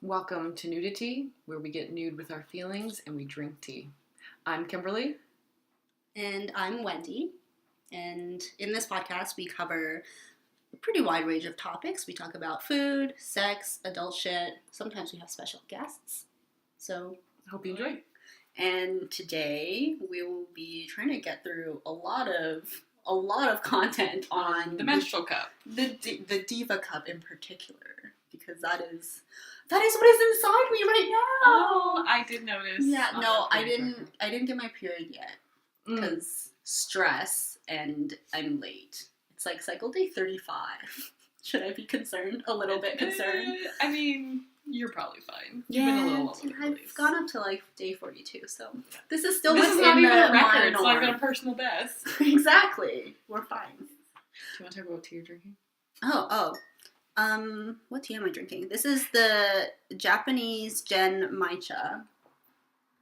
Welcome to NudiTea, where we get nude with our feelings and we drink tea. I'm Kimberly. And I'm Wendy. And in this podcast, we cover a pretty wide range of topics. We talk about food, sex, adult shit. Sometimes we have special guests. So, Hope you enjoy. And today we will be trying to get through a lot of content on The menstrual cup. The Diva cup in particular, because that is what is inside me right now. Oh, I did notice. Yeah, no, I didn't get my period yet because stress and I'm late. It's like cycle day 35. Should I be concerned? A little bit concerned. I mean, you're probably fine. Yeah, You've been a little all over the place. I've gone up to like day 42, so this is still This is within not even a record. norm. It's not even a personal best. Exactly. We're fine. Do you want to talk about what tea you're drinking? What tea am I drinking? This is the Japanese Gen Matcha.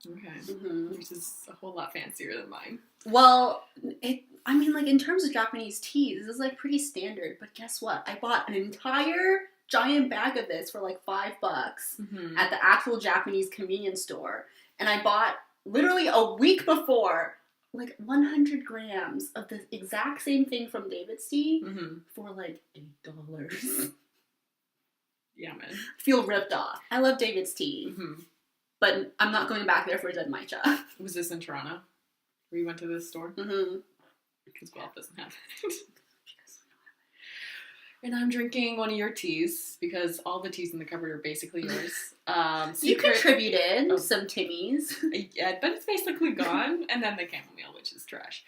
Okay. Mm-hmm. Which is a whole lot fancier than mine. Well, in terms of Japanese tea, this is like pretty standard, but guess what? I bought an entire giant bag of this for like $5 at the actual Japanese convenience store, and I bought literally a week before like 100 grams of the exact same thing from David's Tea for like $8. Yeah, man. Feel ripped off. I love David's Tea, but I'm not going back there for Dead Matcha. Was this in Toronto? Where you went to this store? Because Guelph doesn't have it. And I'm drinking one of your teas, because all the teas in the cupboard are basically yours. You contributed some Timmies. Yeah, but it's basically gone. And then the chamomile, which is trash.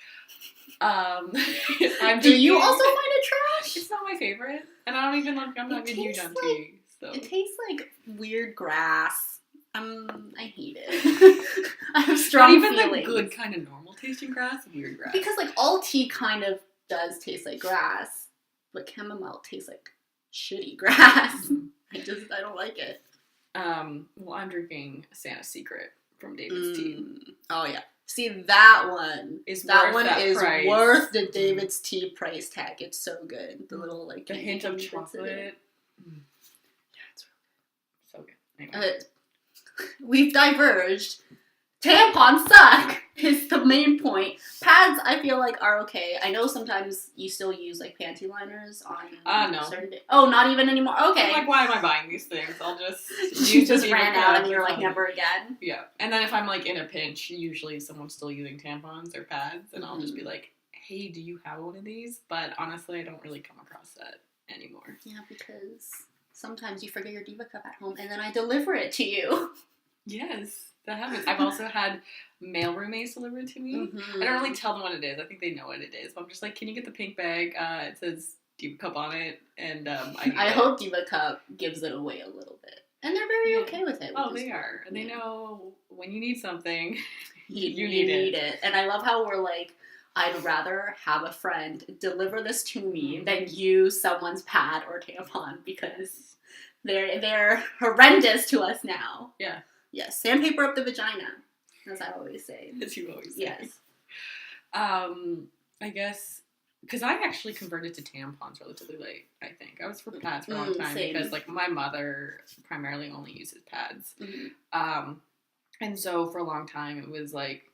Do you also find it trash? It's not my favorite. And I don't even like, I'm not even huge on tea. So. It tastes like weird grass. I hate it. I have strong feelings. But even the good kind of normal tasting grass, weird grass. Because like all tea kind of does taste like grass. But chamomile tastes like shitty grass. I don't like it. Well, I'm drinking Santa's Secret from David's Tea. Oh yeah. See, that one is price. worth the David's Tea price tag. It's so good. The little like the hint of chocolate. Yeah, it's really good. So good. Anyway. We've diverged. Tampons suck is the main point. Pads, I feel like, are okay. I know sometimes you still use like panty liners on no. certain days. Oh, not even anymore. Okay. I'm like, why am I buying these things? I'll just you just ran out and you're like, never again. Yeah. And then if I'm like in a pinch, usually someone's still using tampons or pads, and I'll just be like, hey, do you have one of these? But honestly, I don't really come across that anymore. Yeah, because sometimes you forget your Diva cup at home and then I deliver it to you. Yes. That happens. I've also had male roommates deliver it to me. I don't really tell them what it is. I think they know what it is. But I'm just like, can you get the pink bag? It says Diva Cup on it. And I hope Diva Cup gives it away a little bit. And they're very okay with it. Oh, they are. And they know when you need something, you need it. And I love how we're like, I'd rather have a friend deliver this to me than use someone's pad or tampon, because they're horrendous to us now. Yeah. Yes, sandpaper up the vagina, as I always say. As you always say. Yes. I guess, because I actually converted to tampons relatively late, I think. I was for pads for a long time, because, like, my mother primarily only uses pads. And so, for a long time, it was, like,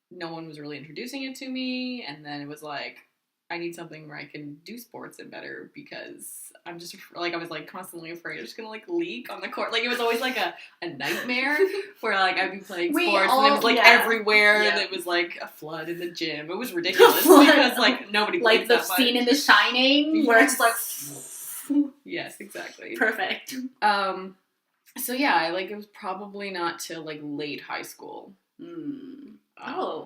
no one was really introducing it to me, and then it was, like, I need something where I can do sports and better, because I'm just, like, I was, like, constantly afraid I was gonna, like, leak on the court. Like, it was always, like, a nightmare where, like, I'd be playing sports and it was, like, everywhere, and it was, like, a flood in the gym. It was ridiculous, because, like, nobody plays that much. Like the scene in The Shining, where it's, like... Yes, exactly. Perfect. So, yeah, like, it was probably not till, like, late high school.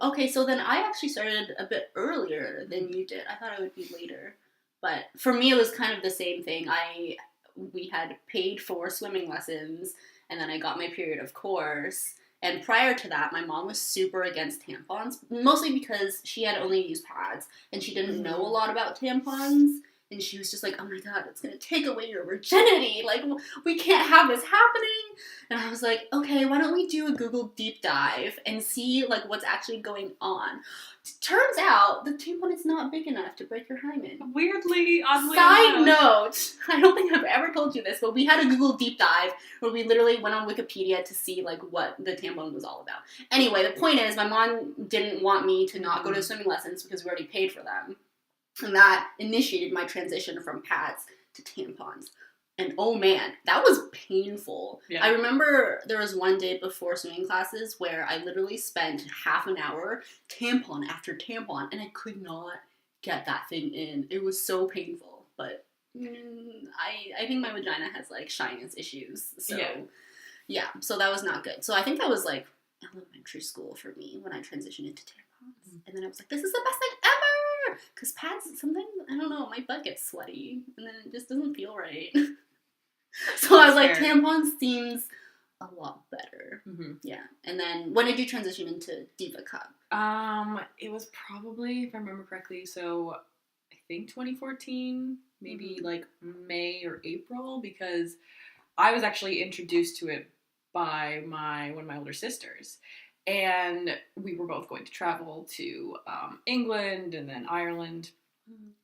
Okay, so then I actually started a bit earlier than you did. I thought it would be later. But for me, it was kind of the same thing. We had paid for swimming lessons, and then I got my period, of course. And prior to that, my mom was super against tampons, mostly because she had only used pads, and she didn't know a lot about tampons. And she was just like, oh my god, it's going to take away your virginity. Like, we can't have this happening. And I was like, okay, why don't we do a Google deep dive and see, like, what's actually going on. Turns out the tampon is not big enough to break your hymen. Weirdly, oddly Side note, I don't think I've ever told you this, but we had a Google deep dive where we literally went on Wikipedia to see, like, what the tampon was all about. Anyway, the point is, my mom didn't want me to not go to swimming lessons because we already paid for them. And that initiated my transition from pads to tampons. And oh man, that was painful. Yeah. I remember there was one day before swimming classes where I literally spent half an hour tampon after tampon, and I could not get that thing in. It was so painful. But I think my vagina has, like, shyness issues. So yeah, so that was not good. So I think that was, like, elementary school for me when I transitioned into tampons. Mm-hmm. And then I was like, this is the best thing ever! Because pads, sometimes, I don't know, my butt gets sweaty. And then it just doesn't feel right. So I was like, tampons seems a lot better. Mm-hmm. Yeah. And then, when did you transition into Diva Cup? It was probably, if I remember correctly, so I think 2014, maybe like May or April, because I was actually introduced to it by one of my older sisters. And we were both going to travel to England and then Ireland.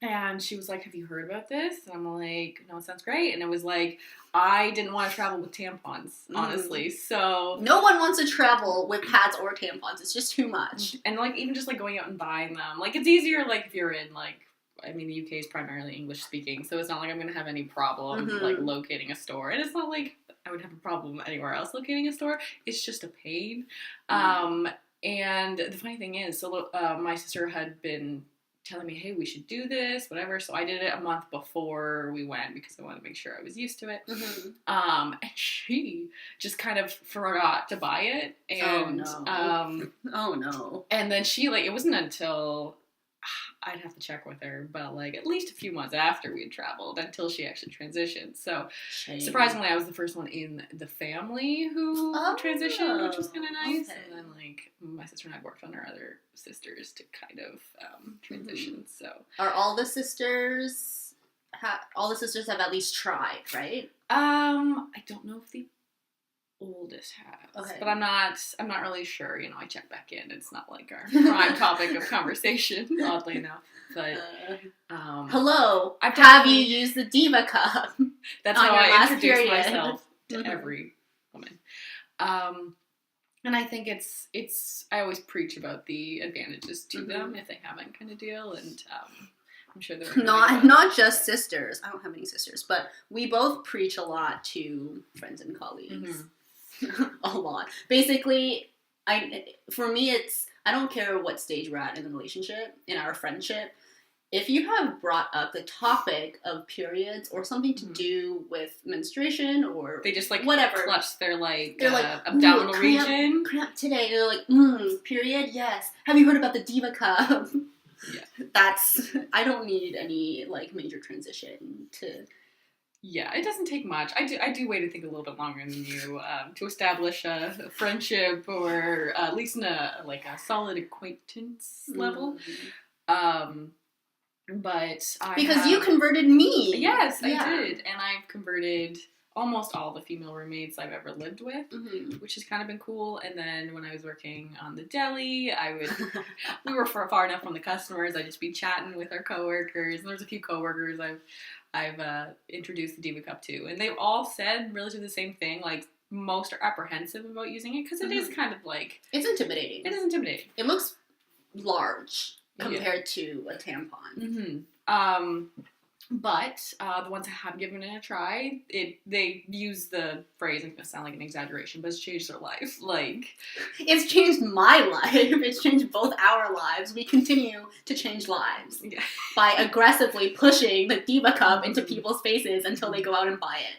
And she was like, have you heard about this? And I'm like, no, it sounds great. And it was like, I didn't want to travel with tampons, honestly. So no one wants to travel with pads or tampons. It's just too much. And, like, even just, like, going out and buying them. Like, it's easier, like, if you're in, like, I mean, the UK is primarily English speaking, so it's not like I'm going to have any problem, like, locating a store. And it's not like I would have a problem anywhere else locating a store. It's just a pain. And the funny thing is, so my sister had been telling me, hey, we should do this, whatever. So I did it a month before we went because I wanted to make sure I was used to it. Mm-hmm. And she just kind of forgot to buy it. And, oh no. And then she, like, it wasn't until, I'd have to check with her, but, like, at least a few months after we had traveled until she actually transitioned. So surprisingly, I was the first one in the family who transitioned, which was kind of nice. Okay. And then, like, my sister and I worked on our other sisters to kind of transition. So are all the sisters have at least tried, right? I don't know if the oldest has, okay, but I'm not really sure. You know, I check back in. It's not like our prime topic of conversation, oddly enough. But hello, have you used the Diva Cup? That's how I introduce myself to every woman. And I think it's I always preach about the advantages to them if they haven't, kind of deal. And I'm sure they're not just sisters. I don't have any sisters, but we both preach a lot to friends and colleagues. A lot. Basically, for me, I don't care what stage we're at in the relationship, in our friendship. If you have brought up the topic of periods or something to do with menstruation or they just, like, whatever, clutch their, like, abdominal region. Cramp today. They're like, period, yes. Have you heard about the Diva Cup? Yeah. I don't need any, like, major transition to. Yeah, it doesn't take much. I do wait, I think, a little bit longer than you to establish a friendship or at least in a solid acquaintance level. But because you converted me. Yes, I did. And I've converted almost all the female roommates I've ever lived with, which has kind of been cool. And then when I was working on the deli, we were far enough from the customers, I'd just be chatting with our coworkers. And there's a few coworkers I've introduced the Diva Cup to. And they've all said relatively the same thing. Like, most are apprehensive about using it because it is kind of like... It's intimidating. It is intimidating. It looks large compared to a tampon. But the ones I have given it a try, they use the phrase, it's going to sound like an exaggeration, but it's changed their life. Like, it's changed my life. It's changed both our lives. We continue to change lives by aggressively pushing the Diva Cup into people's faces until they go out and buy it.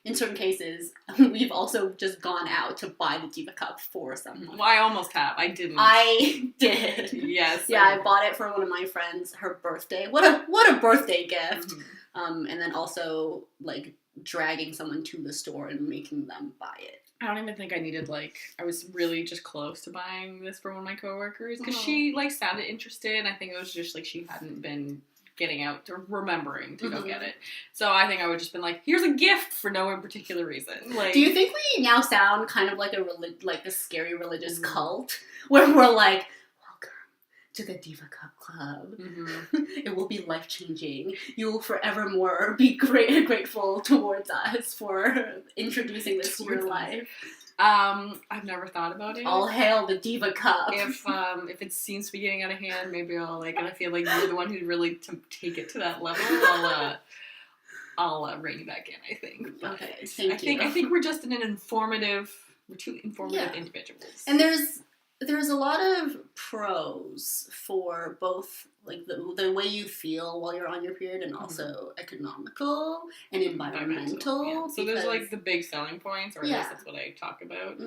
In certain cases, we've also just gone out to buy the Diva Cup for someone. Well, I almost have. I didn't. I did. Yes. Yeah, I bought it for one of my friends, her birthday. What a birthday gift. And then also, like, dragging someone to the store and making them buy it. I don't even think I needed, like, I was really just close to buying this for one of my coworkers. Because she, like, sounded interested. I think it was just, like, she hadn't been getting out or remembering to go get it. So I think I would just been like, here's a gift for no particular reason. Like, do you think we now sound kind of like a scary religious cult where we're like, to the Diva Cup Club. It will be life-changing. You will forevermore be grateful towards us for introducing this to your life. I've never thought about it. All hail the Diva Cup. If it seems to be getting out of hand, maybe I'll and I feel like you're the one who really take it to that level. I'll rein you back in, I think. But okay, thank you. I think we're just we're two informative individuals. And there's a lot of pros for both, like, the way you feel while you're on your period and also economical and environmental. Yeah. So there's, like, the big selling points, or at least that's what I talk about.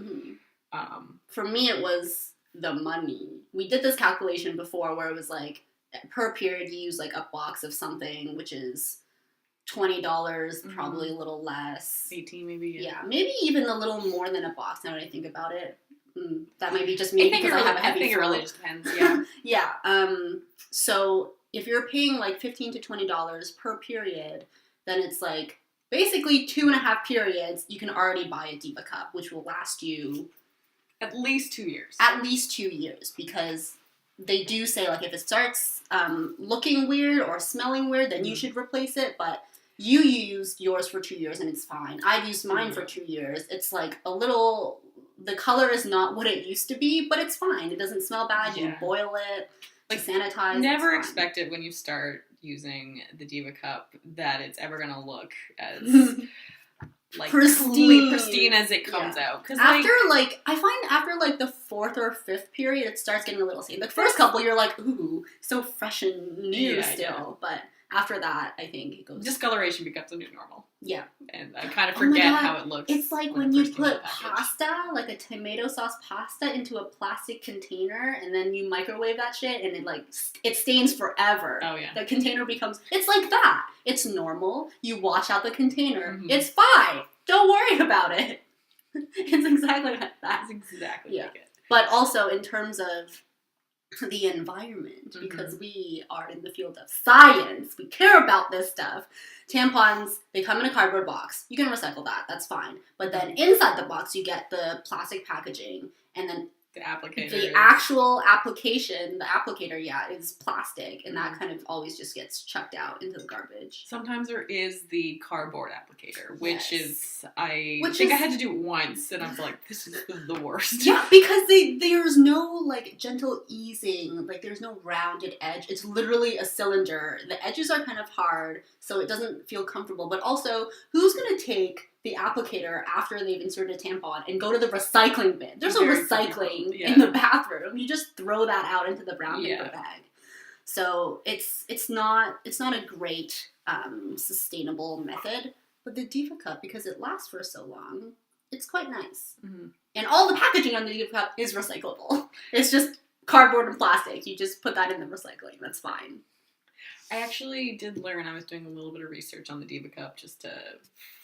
For me, it was the money. We did this calculation before where it was, like, per period you use, like, a box of something, which is $20, probably a little less. 18 maybe. Yeah, maybe even a little more than a box now that I think about it. That might be just me because I have a heavy it really just depends, yeah. Yeah. So if you're paying like $15 to $20 per period, then it's like basically 2.5 periods, you can already buy a Diva Cup, which will last you at least 2 years. At least 2 years, because they do say, like, if it starts looking weird or smelling weird, then you should replace it, but you used yours for 2 years and it's fine. I've used mine for 2 years. It's like a little... The color is not what it used to be, but it's fine. It doesn't smell bad. You boil it, like, sanitize. Never expect it when you start using the Diva Cup that it's ever going to look as like pristine as it comes out. Because after I find after the 4th or 5th period, it starts getting a little stained. The first couple, you're like, ooh, so fresh and new still, but after that, I think it goes... Discoloration becomes a new normal. Yeah. And I kind of forget how it looks. It's like when you put pasta, like a tomato sauce pasta, into a plastic container, and then you microwave that shit, and it stains forever. Oh, yeah. The container becomes... It's like that. It's normal. You wash out the container. It's fine. Don't worry about it. It's exactly like that. It's exactly like it. But also, in terms of the environment, because we are in the field of science, we care about this stuff. Tampons, they come in a cardboard box. You can recycle that, that's fine. But then inside the box, you get the plastic packaging, and then the applicator. The actual application, the applicator, is plastic, and that kind of always just gets chucked out into the garbage. Sometimes there is the cardboard applicator, which I think I had to do it once, and I was like, this is the worst. Yeah, because there's no, like, gentle easing, like, there's no rounded edge. It's literally a cylinder. The edges are kind of hard, so it doesn't feel comfortable. But also, who's going to take the applicator after they've inserted a tampon and go to the recycling bin? There's no recycling in the bathroom. You just throw that out into the brown paper bag. So it's not a great sustainable method. But the Diva Cup, because it lasts for so long, it's quite nice. And all the packaging on the Diva Cup is recyclable. It's just cardboard and plastic. You just put that in the recycling. That's fine. I actually did learn, I was doing a little bit of research on the Diva Cup just to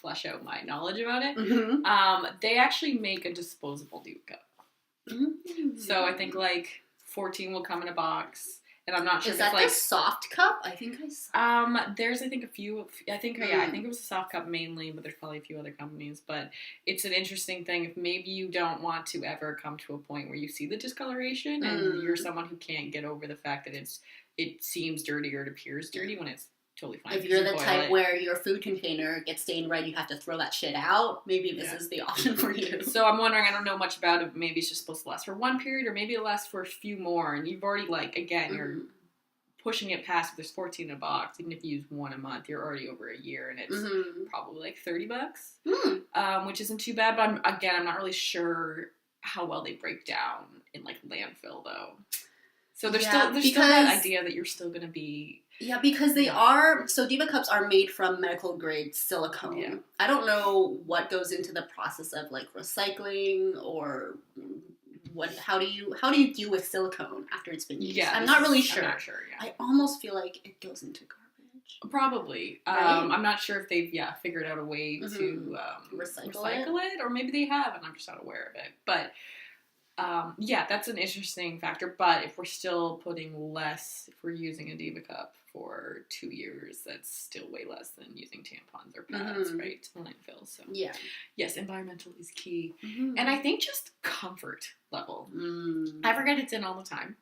flesh out my knowledge about it. They actually make a disposable Diva Cup. So I think 14 will come in a box, and I'm not sure if it's the soft cup? I think I saw. There's I think it was a soft cup mainly, but there's probably a few other companies. But it's an interesting thing if maybe you don't want to ever come to a point where you see the discoloration, and you're someone who can't get over the fact that it seems dirty or it appears dirty when it's totally fine. If you're the type where your food container gets stained red, you have to throw that shit out, maybe this is the option for you. So I'm wondering, I don't know much about it, maybe it's just supposed to last for 1 period, or maybe it lasts for a few more, and you've already, you're pushing it past, if there's 14 in a box, even if you use 1 a month, you're already over a year, and it's probably $30, which isn't too bad, but I'm not really sure how well they break down in, landfill, though. So there's still that idea that you're still going to be... Yeah, because they are... So Diva Cups are made from medical grade silicone. Yeah. I don't know what goes into the process of, recycling or... How do you deal with silicone after it's been used? Yeah, I'm not really sure. I'm not sure, yeah. I almost feel like it goes into garbage. Probably. Right? I'm not sure if they've, figured out a way to recycle it, or maybe they have, and I'm just not aware of it. But... that's an interesting factor, but if we're still putting less, if we're using a Diva Cup for 2 years, that's still way less than using tampons or pads, right? Landfill. So yeah. Yes, environmental is key. And I think just comfort level. I forget it's in all the time.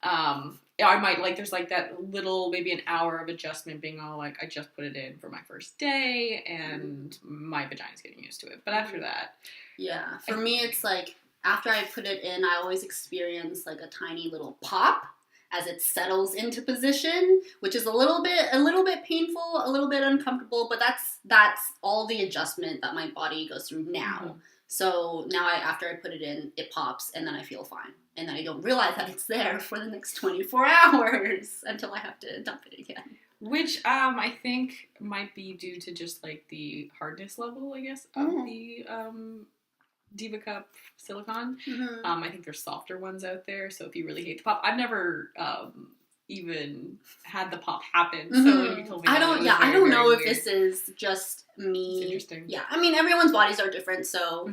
I might, like, there's, like, that little, maybe an hour of adjustment being all, like, I just put it in for my first day, and my vagina's getting used to it. But after that... Yeah. For me, it's, like, after I put it in, I always experience, like, a tiny little pop as it settles into position, which is a little bit painful, a little bit uncomfortable, but that's all the adjustment that my body goes through now. So now after I put it in, it pops, and then I feel fine. And then I don't realize that it's there for the next 24 hours until I have to dump it again. Which I think might be due to just, like, the hardness level, I guess, of the Diva Cup silicone. I think there's softer ones out there, so if you really hate the pop, I've never even had the pop happen. So when you told me, I don't know if this is just me. It's interesting. Yeah, I mean, everyone's bodies are different, so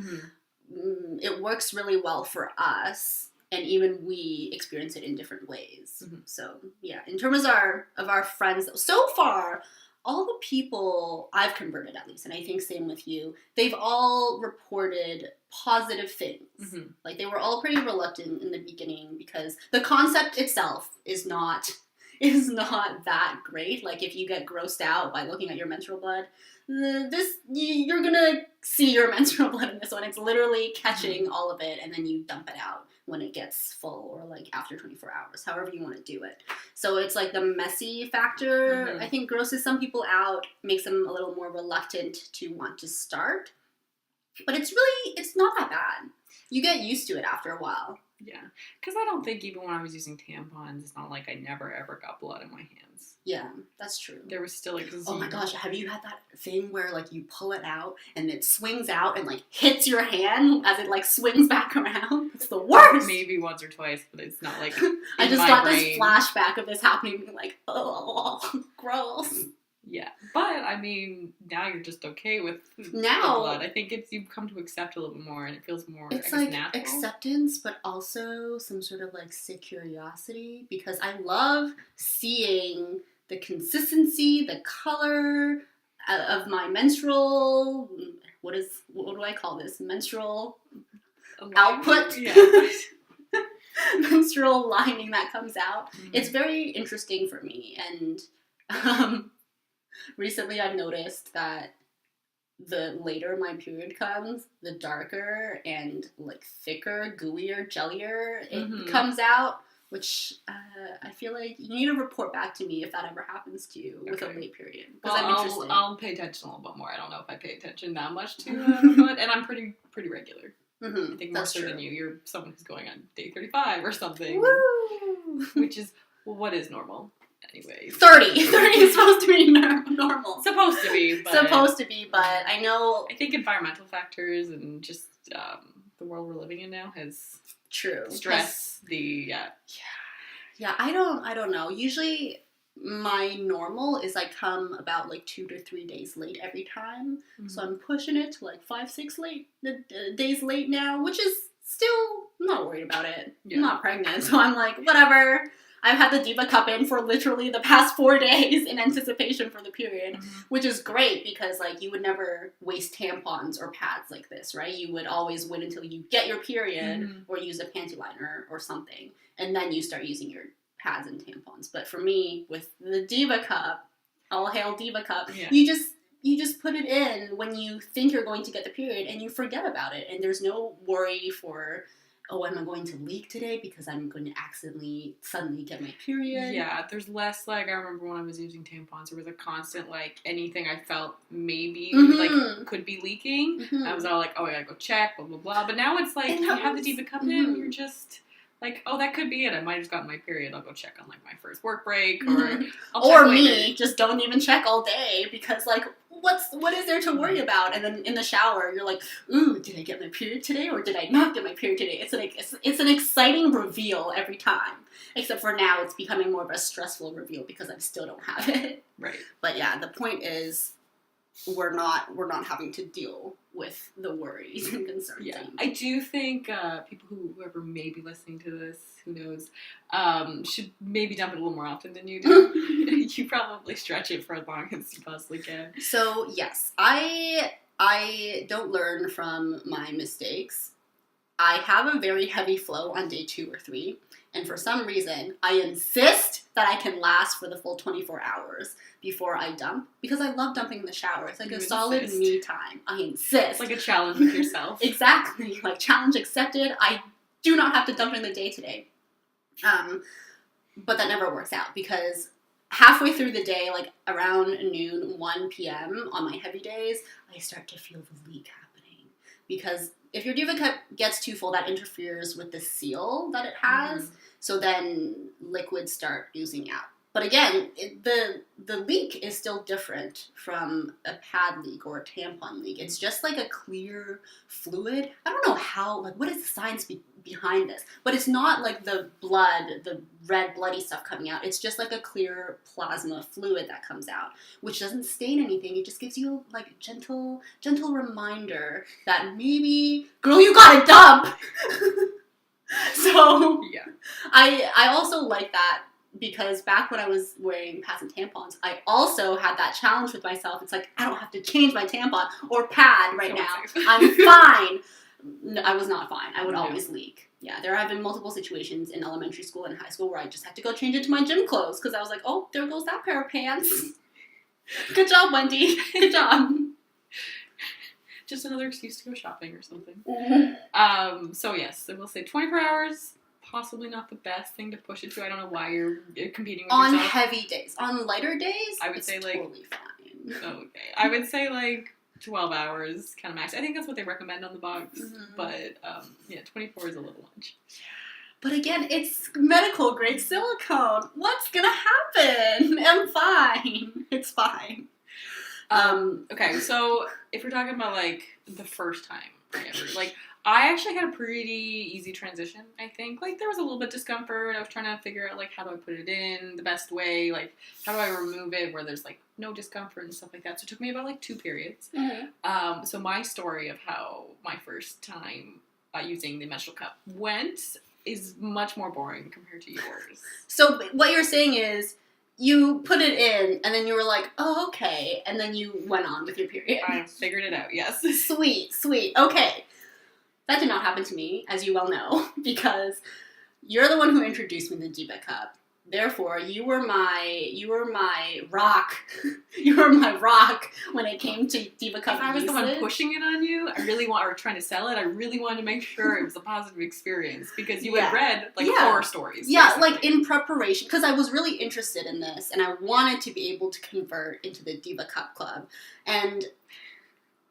it works really well for us, and even we experience it in different ways. So yeah, in terms of our friends, so far, all the people I've converted, at least, and I think same with you, they've all reported positive things. Like, they were all pretty reluctant in the beginning because the concept itself is not that great. Like, if you get grossed out by looking at your menstrual blood, you're gonna see your menstrual blood in this one. It's literally catching all of it, and then you dump it out when it gets full, or, like, after 24 hours, however you want to do it. So it's, like, the messy factor, I think, grosses some people out, makes them a little more reluctant to want to start. But it's not that bad. You get used to it after a while. Yeah. Because I don't think even when I was using tampons, it's not like I never ever got blood in my hands. Yeah, that's true. There was still, like, oh my gosh, have you had that thing where, like, you pull it out and it swings out and, like, hits your hand as it, like, swings back around? It's the worst! Maybe once or twice, but it's not, like, I just got this flashback of this happening, being like, oh, gross. Yeah, but, I mean, now you're just okay with the blood. I think you've come to accept a little bit more, and it feels more, it's I guess, like natural. Acceptance, but also some sort of, like, sick curiosity, because I love seeing the consistency, the color of my menstrual, what do I call this? Menstrual output? Yeah. Menstrual lining that comes out. It's very interesting for me, and recently I've noticed that the later my period comes, the darker and, like, thicker, gooier, jellier it comes out, which I feel like you need to report back to me if that ever happens to you with a late period. Well, I'll pay attention a little bit more. I don't know if I pay attention that much to blood, and I'm pretty regular. I think more so than you. You're someone who's going on day 35 or something. Woo! Which is, well, what is normal? Anyways. 30. 30 is supposed to be normal. Supposed to be, but I know... I think environmental factors and just the world we're living in now has... Stress, Yeah, I don't know. Usually my normal is I come about, like, 2 to 3 days late every time. So I'm pushing it to, like, 5-6 days late now, which is still not worried about it. Yeah. I'm not pregnant, so I'm like, whatever. I've had the Diva Cup in for literally the past 4 days in anticipation for the period, which is great because, like, you would never waste tampons or pads like this, right? You would always wait until you get your period or use a panty liner or something, and then you start using your pads and tampons. But for me, with the Diva Cup, all hail Diva Cup, you just put it in when you think you're going to get the period and you forget about it, and there's no worry for... oh, am I going to leak today because I'm going to accidentally suddenly get my period? Yeah, there's less, like, I remember when I was using tampons, there was a constant, like, anything I felt maybe, like, could be leaking. I was all like, oh, I gotta go check, blah, blah, blah. But now it's like, you have the Diva Cup in, you're just... like, oh, that could be it. I might have just gotten my period. I'll go check on, like, my first work break, or I'll check later. Just don't even check all day, because, like, what is there to worry about? And then in the shower, you're like, ooh, did I get my period today, or did I not get my period today? It's like, it's an exciting reveal every time. Except for now, it's becoming more of a stressful reveal, because I still don't have it. Right. But yeah, the point is, we're not having to deal with the worries and concerns. Yeah, I do think people whoever may be listening to this, who knows, should maybe dump it a little more often than you do. You probably stretch it for as long as you possibly can. So yes, I don't learn from my mistakes. I have a very heavy flow on day 2 or 3, and for some reason, I insist that I can last for the full 24 hours before I dump, because I love dumping in the shower. It's like a solid me time. I insist. It's like a challenge with yourself. Exactly. Like, challenge accepted. I do not have to dump in the day today. But that never works out, because halfway through the day, like around noon, 1 p.m. on my heavy days, I start to feel the leak happening. Because if your Diva cup gets too full, that interferes with the seal that it has. Mm-hmm. So then liquids start oozing out. But again, the leak is still different from a pad leak or a tampon leak. It's just like a clear fluid. I don't know how, like, what is the science behind this? But it's not like the blood, the red bloody stuff coming out. It's just like a clear plasma fluid that comes out, which doesn't stain anything. It just gives you like a gentle reminder that maybe, girl, you gotta dump. So yeah, I also like that. Because back when I was wearing pads and tampons, I also had that challenge with myself. It's like, I don't have to change my tampon or pad right now. I'm fine. No, I was not fine. I would always leak. Yeah, there have been multiple situations in elementary school and high school where I just had to go change into my gym clothes because I was like, oh, there goes that pair of pants. Good job, Wendy. Good job. Just another excuse to go shopping or something. Mm-hmm. So yes, I will say 24 hours. Possibly not the best thing to push it to. I don't know why you're competing with yourself. On heavy days. On lighter days, I would say like totally fine. Okay. I would say like 12 hours kind of max. I think that's what they recommend on the box. Mm-hmm. But 24 is a little much. But again, it's medical grade silicone. What's gonna happen? I'm fine. It's fine. Okay, so if we're talking about like the first time I ever I actually had a pretty easy transition, I think. Like, there was a little bit of discomfort. I was trying to figure out, like, how do I put it in the best way? Like, how do I remove it where there's, like, no discomfort and stuff like that? So it took me about, like, 2 periods. Mm-hmm. So my story of how my first time using the menstrual cup went is much more boring compared to yours. So what you're saying is you put it in, and then you were like, oh, okay. And then you went on with your period. I figured it out, yes. Sweet. Okay. That did not happen to me, as you well know, because you're the one who introduced me to the Diva cup. Therefore, you were my rock. You were my rock when it came to Diva cup. If I was the one pushing it on you, or trying to sell it, I really wanted to make sure it was a positive experience because you had read horror stories. Yeah, basically. Like in preparation, because I was really interested in this, and I wanted to be able to convert into the Diva cup club, and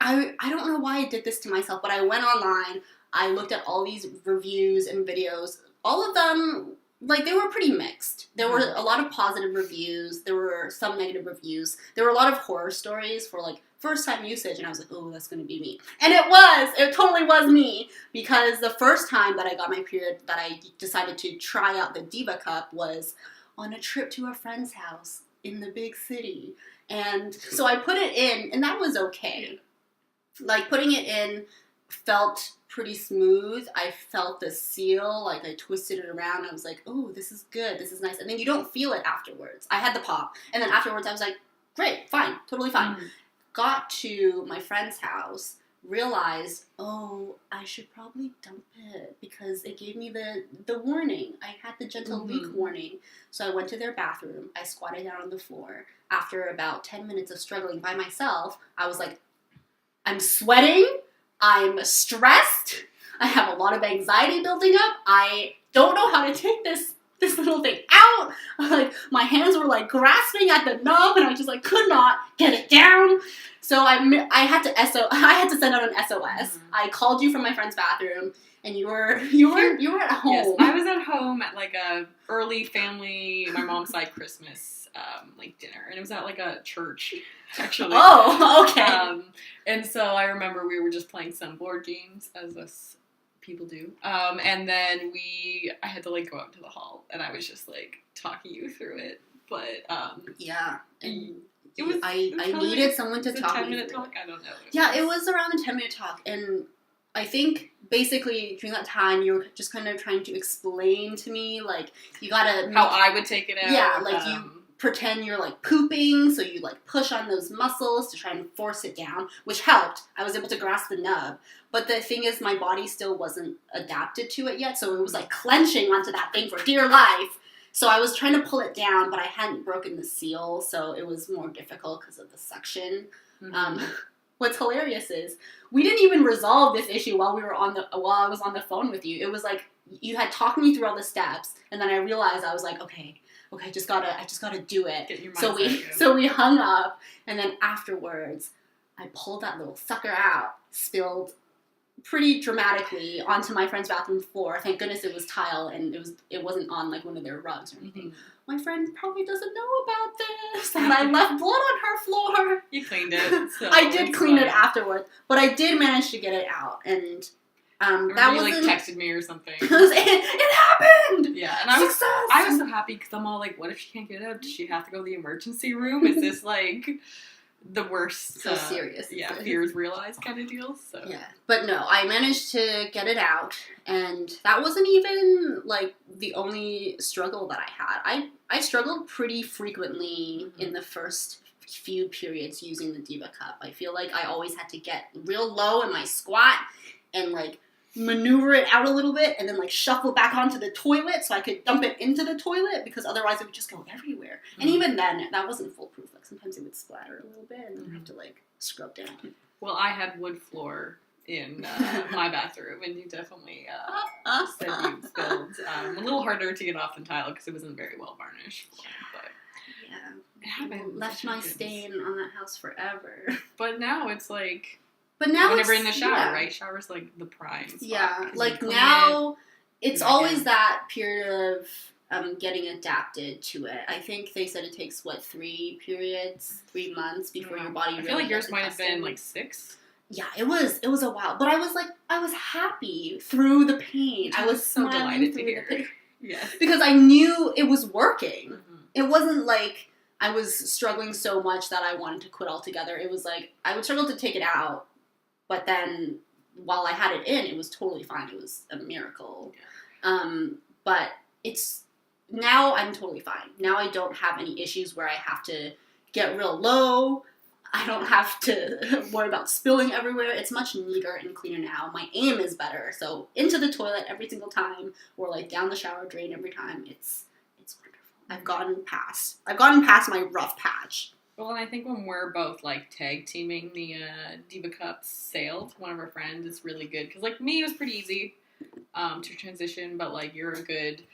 I don't know why I did this to myself, but I went online, I looked at all these reviews and videos. All of them, like, they were pretty mixed. There were a lot of positive reviews. There were some negative reviews. There were a lot of horror stories for, like, first-time usage, and I was like, oh, that's going to be me. And it was! It totally was me! Because the first time that I got my period that I decided to try out the Diva cup was on a trip to a friend's house in the big city. And so I put it in, and that was okay. Like, putting it in felt pretty smooth. I felt the seal, like, I twisted it around. I was like, oh, this is good. This is nice. And then you don't feel it afterwards. I had the pop. And then afterwards, I was like, great, fine, totally fine. Mm-hmm. Got to my friend's house, realized, oh, I should probably dump it because it gave me the warning. I had the gentle leak warning. So I went to their bathroom. I squatted down on the floor. After about 10 minutes of struggling by myself, I was like, I'm sweating, I'm stressed, I have a lot of anxiety building up, I don't know how to take this little thing out, like, my hands were, like, grasping at the knob, and I just, like, could not get it down, so I had to send out an SOS, I called you from my friend's bathroom, and you were at home. Yes, I was at home at, like, a early family, my mom's side Christmas, dinner, and it was at, like, a church, actually. Oh, okay. And so I remember we were just playing some board games, as us people do, and then I had to, like, go out to the hall, and I was just, like, talking you through it, but, yeah, and I needed someone to talk me through. 10-minute talk? I don't know. It was around the 10-minute talk, and I think basically during that time you were just kind of trying to explain to me, like, you gotta... How I would take it out. Yeah, like, you pretend you're, like, pooping, so you, like, push on those muscles to try and force it down, which helped. I was able to grasp the nub. But the thing is, my body still wasn't adapted to it yet, so it was, like, clenching onto that thing for dear life. So I was trying to pull it down, but I hadn't broken the seal, so it was more difficult because of the suction. Mm-hmm. What's hilarious is, we didn't even resolve this issue while I was on the phone with you. It was like, you had talked me through all the steps, and then I realized, I was like, okay, I just gotta do it. Get your mindset So we hung up, and then afterwards, I pulled that little sucker out, spilled pretty dramatically onto my friend's bathroom floor. Thank goodness it was tile, and it wasn't on, like, one of their rugs or anything. Mm-hmm. My friend probably doesn't know about this, and I left blood on her floor. You cleaned it. So I did clean it afterwards, but I did manage to get it out, and that was, like, texted me or something. It happened. Yeah, and I was so happy because I'm all like, what if she can't get it out? Does she have to go to the emergency room? Is this like the worst? So serious. Yeah, fears realized kind of deal. So yeah, but no, I managed to get it out, and that wasn't even like the only struggle that I had. I struggled pretty frequently in the first few periods using the Diva cup. I feel like I always had to get real low in my squat and, like, maneuver it out a little bit and then, like, shuffle back onto the toilet so I could dump it into the toilet, because otherwise it would just go everywhere. Mm-hmm. And even then, that wasn't foolproof. Like, sometimes it would splatter a little bit and then you have to, like, scrub down. Well, I had wood floor in my bathroom, and you definitely said you spilled. A little harder to get off than tile because it wasn't very well varnished. But yeah, it happened. Left my stain on that house forever. But now it's like... But now whenever in the shower, right? Shower's like the prime spot. Yeah, like now, it's always that period of getting adapted to it. I think they said it takes, 3 months before your body really... I feel like yours might have been like 6. Yeah, it was a while. But I was happy through the pain. I was so delighted to hear. Yes. Because I knew it was working. Mm-hmm. It wasn't like I was struggling so much that I wanted to quit altogether. It was like, I would struggle to take it out. But then, while I had it in, it was totally fine. It was a miracle. But now I'm totally fine. Now I don't have any issues where I have to get real low. I don't have to worry about spilling everywhere. It's much neater and cleaner now. My aim is better. So, into the toilet every single time, or, like, down the shower drain every time. It's wonderful. I've gotten past my rough patch. Well, and I think when we're both, like, tag teaming the Diva Cup sale to one of our friends, it's really good. Because, like, me, it was pretty easy to transition, but, like, it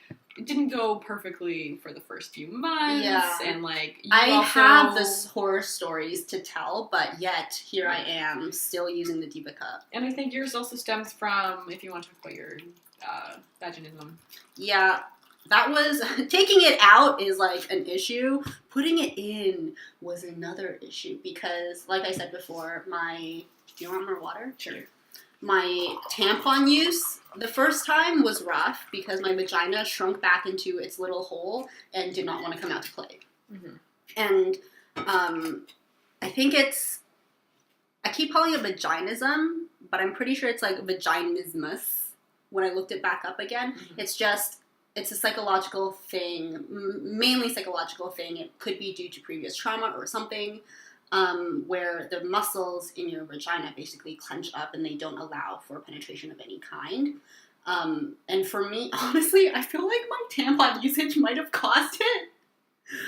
didn't go perfectly for the first few months. Yeah. And, like, I have this horror stories to tell, but yet, here I am, still using the Diva Cup. And I think yours also stems from, if you want to talk about your vaginism. Yeah. That was, taking it out is, like, an issue. Putting it in was another issue because, like I said before, do you want more water? Sure. My tampon use, the first time was rough because my vagina shrunk back into its little hole and did not want to come out to play. Mm-hmm. And I think I keep calling it vaginism, but I'm pretty sure it's, like, vaginismus when I looked it back up again. Mm-hmm. It's a psychological thing, mainly psychological thing. It could be due to previous trauma or something, where the muscles in your vagina basically clench up and they don't allow for penetration of any kind. And for me, honestly, I feel like my tampon usage might have caused it.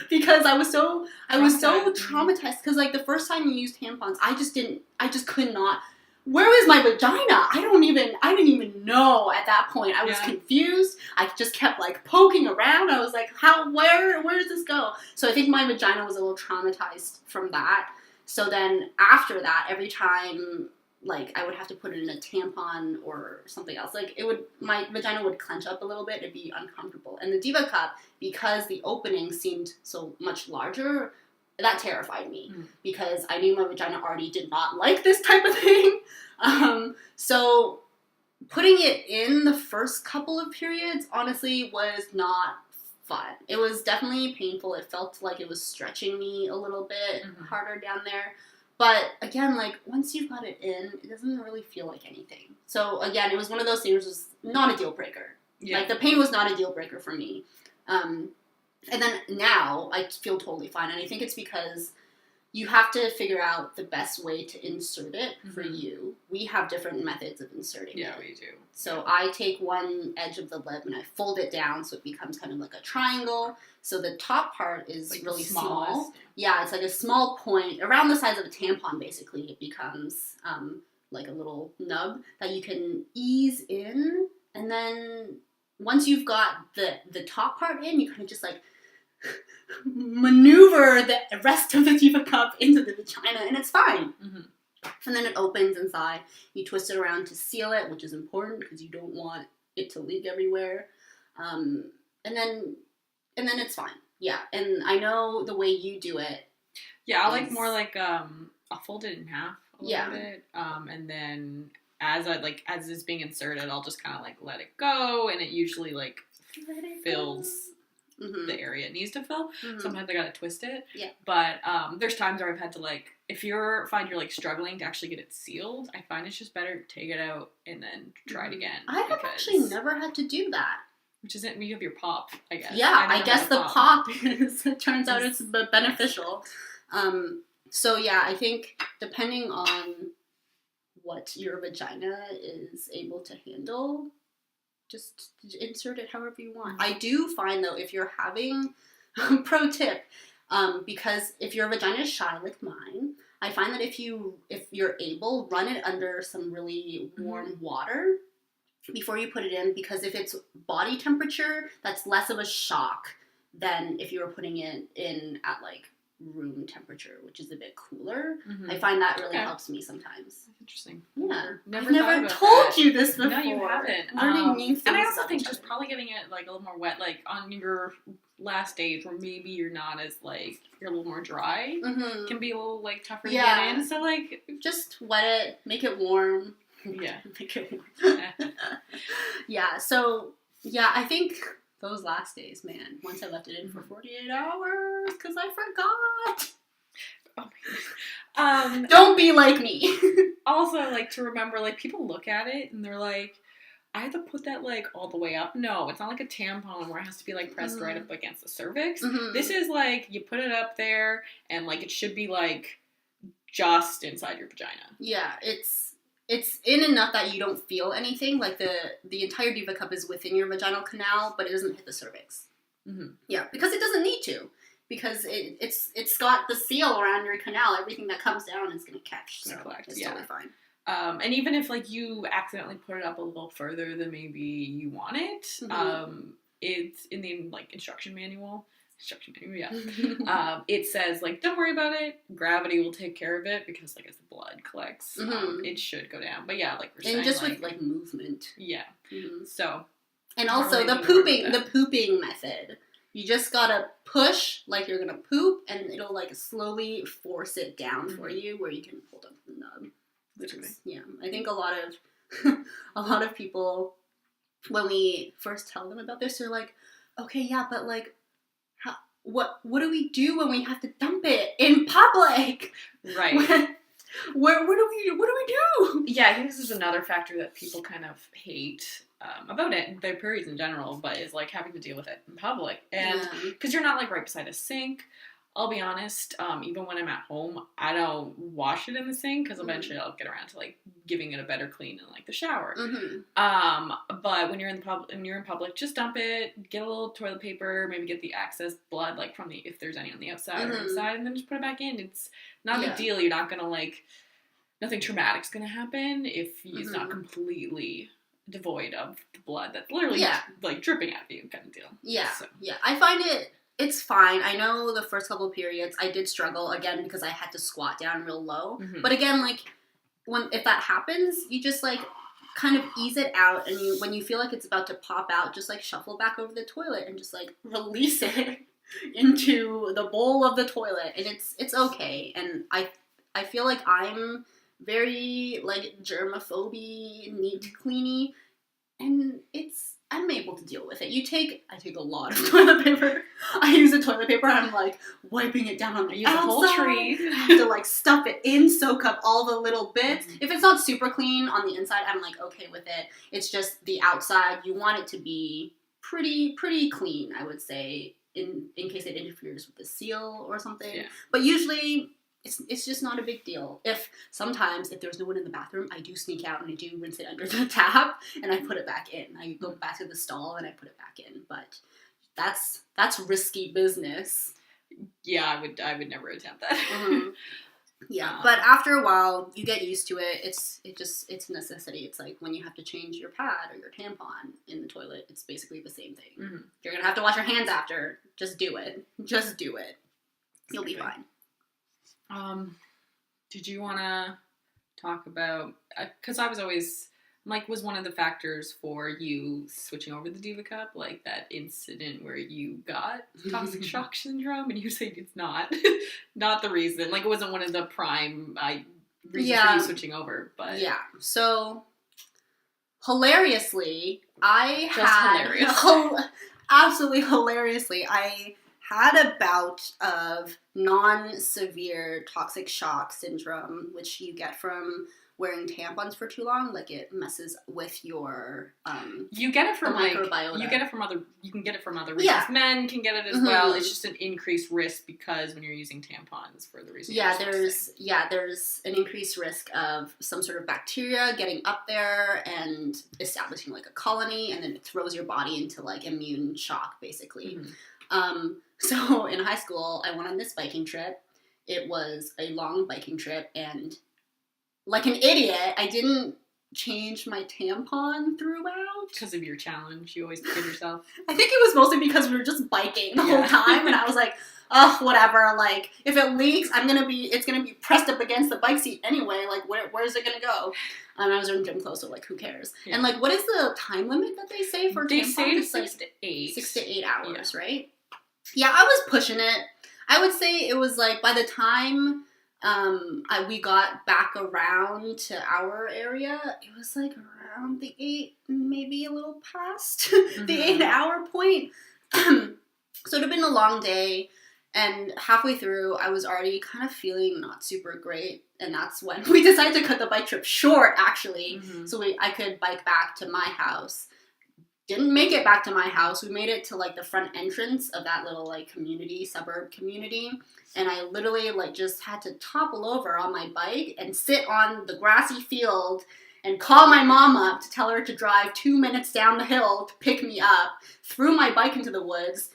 Because I was so traumatized. Because, like, the first time you used tampons, I just could not... Where is my vagina? I didn't even know at that point. I was confused. I just kept, like, poking around. I was like, where does this go? So I think my vagina was a little traumatized from that. So then after that, every time, like, I would have to put it in a tampon or something else, like, my vagina would clench up a little bit. It'd be uncomfortable. And the Diva Cup, because the opening seemed so much larger, that terrified me because I knew my vagina already did not like this type of thing. So putting it in the first couple of periods, honestly, was not fun. It was definitely painful. It felt like it was stretching me a little bit harder down there. But again, like, once you've got it in, it doesn't really feel like anything. So again, it was one of those things that was not a deal breaker. Yeah. Like, the pain was not a deal breaker for me. And then now I feel totally fine. And I think it's because you have to figure out the best way to insert it for you. We have different methods of inserting it. Yeah, we do. So I take one edge of the lip and I fold it down so it becomes kind of like a triangle. So the top part is like really small. Yeah, it's like a small point around the size of a tampon, basically. It becomes like a little nub that you can ease in. And then once you've got the top part in, you kind of just like maneuver the rest of the Diva cup into the vagina, and it's fine. And then it opens inside. You twist it around to seal it, which is important because you don't want it to leak everywhere. And then it's fine. Yeah, and I know the way you do it. Yeah, I like more like I'll fold it in half a little bit, and then as it's being inserted, I'll just kind of like let it go, and it usually like fills the area it needs to fill. Sometimes I gotta twist it. Yeah. But there's times where I've had to like, if you're like struggling to actually get it sealed, I find it's just better to take it out and then try it again. I have actually never had to do that. Which isn't, you have your pop, I guess. Yeah, I guess the pop it turns out it's beneficial. So yeah, I think depending on what your vagina is able to handle, just insert it however you want. I do find, though, if you're having, pro tip, because if your vagina is shy like mine, I find that if you're able, run it under some really warm water before you put it in, because if it's body temperature, that's less of a shock than if you were putting it in at, like, room temperature, which is a bit cooler. I find that really helps me sometimes. That's interesting. Yeah. Never I've never told you this before. No, you haven't. Learning new things. And I also think just probably getting it like a little more wet, like on your last days where maybe you're not as like, you're a little more dry, can be a little like tougher to get in. So like, just wet it, make it warm. Yeah. Make it warm. Yeah. So yeah, I think those last days, man, once I left it in for 48 hours, because I forgot. Oh my goodness. Don't be like me. Also, like, to remember, like, people look at it and they're like, I have to put that, like, all the way up. No, it's not like a tampon where it has to be, like, pressed right up against the cervix. This is, like, you put it up there and, like, it should be, like, just inside your vagina. Yeah, it's in enough that you don't feel anything. Like, the entire Diva cup is within your vaginal canal, but it doesn't hit the cervix. Yeah, because it doesn't need to. Because it's got the seal around your canal. Everything that comes down is going to catch. So it's totally fine. And even if, like, you accidentally put it up a little further than maybe you want it, it's in the, like, instruction manual, it says, like, don't worry about it. Gravity will take care of it because, like, as the blood collects, it should go down. But, yeah, like we're saying, and just, like, with, like, movement. Yeah. So. And also the pooping method. You just gotta push like you're gonna poop, and it'll, like, slowly force it down for you where you can hold up the nub. Which is, I think a lot of people, when we first tell them about this, they're like, okay, yeah, but, like, what do we do when we have to dump it in public? Right. What do we do? Yeah, I think this is another factor that people kind of hate about it, their periods in general, but is, like, having to deal with it in public. And because you're not, like, right beside a sink. I'll be honest, even when I'm at home, I don't wash it in the sink because eventually I'll get around to, like, giving it a better clean in, like, the shower. But when you're in public, just dump it, get a little toilet paper, maybe get the excess blood, like, from if there's any on the outside or inside, and then just put it back in. It's not a big deal. You're not gonna, like, nothing traumatic's gonna happen if it's not completely devoid of the blood that's literally like dripping out of you, kind of deal. Yeah, so. Yeah. I find it's fine. I know the first couple of periods I did struggle again because I had to squat down real low. But again, like, if that happens, you just, like, kind of ease it out, and when you feel like it's about to pop out, just, like, shuffle back over the toilet and just, like, release it into the bowl of the toilet, and it's okay. And I feel like I'm very, like, germaphobe, neat, cleany, and I'm able to deal with it. I take a lot of toilet paper. I use the toilet paper and I'm like wiping it down on the outside. The whole tree. I have to like stuff it in, soak up all the little bits. Mm-hmm. If it's not super clean on the inside, I'm like okay with it. It's just the outside. You want it to be pretty clean, I would say, in case it interferes with the seal or something. Yeah. But usually it's just not a big deal. Sometimes if there's no one in the bathroom, I do sneak out and I do rinse it under the tap and I put it back in. I go back to the stall and I put it back in. But that's risky business. Yeah, I would never attempt that. Mm-hmm. Yeah, but after a while, you get used to it. It's a necessity. It's like when you have to change your pad or your tampon in the toilet, it's basically the same thing. Mm-hmm. You're going to have to wash your hands after. Just do it. Just do it. You'll be fine. Did you want to talk about, because I was always, like, was one of the factors for you switching over the Diva cup, like that incident where you got toxic shock syndrome, and you said it's not the reason, like it wasn't one of the prime reasons for you switching over, but. Yeah, so, hilariously, absolutely hilariously, I had a bout of non-severe toxic shock syndrome, which you get from wearing tampons for too long. Like, it messes with your you get it from microbiota. You can get it from other reasons. Yeah. Men can get it as well. It's just an increased risk because when you're using tampons for the reason. There's an increased risk of some sort of bacteria getting up there and establishing like a colony, and then it throws your body into like immune shock, basically. Mm-hmm. So in high school, I went on this biking trip. It was a long biking trip, and like an idiot, I didn't change my tampon throughout. Because of your challenge, you always kid yourself. I think it was mostly because we were just biking the whole time, and I was like, oh, whatever, like, if it leaks, it's gonna be pressed up against the bike seat anyway, like, where's it gonna go? And I was in gym clothes, so, like, who cares? Yeah. And, like, what is the time limit that they say for tampons? They say 6 to 8. 6 to 8 hours, right? Yeah, I was pushing it. I would say it was, like, by the time we got back around to our area, it was, like, around the 8, maybe a little past the 8-hour point. So it had been a long day, and halfway through, I was already kind of feeling not super great, and that's when we decided to cut the bike trip short, actually, so I could bike back to my house. Didn't make it back to my house. We made it to, like, the front entrance of that little, like, suburb community, and I literally, like, just had to topple over on my bike and sit on the grassy field and call my mom up to tell her to drive 2 minutes down the hill to pick me up, threw my bike into the woods.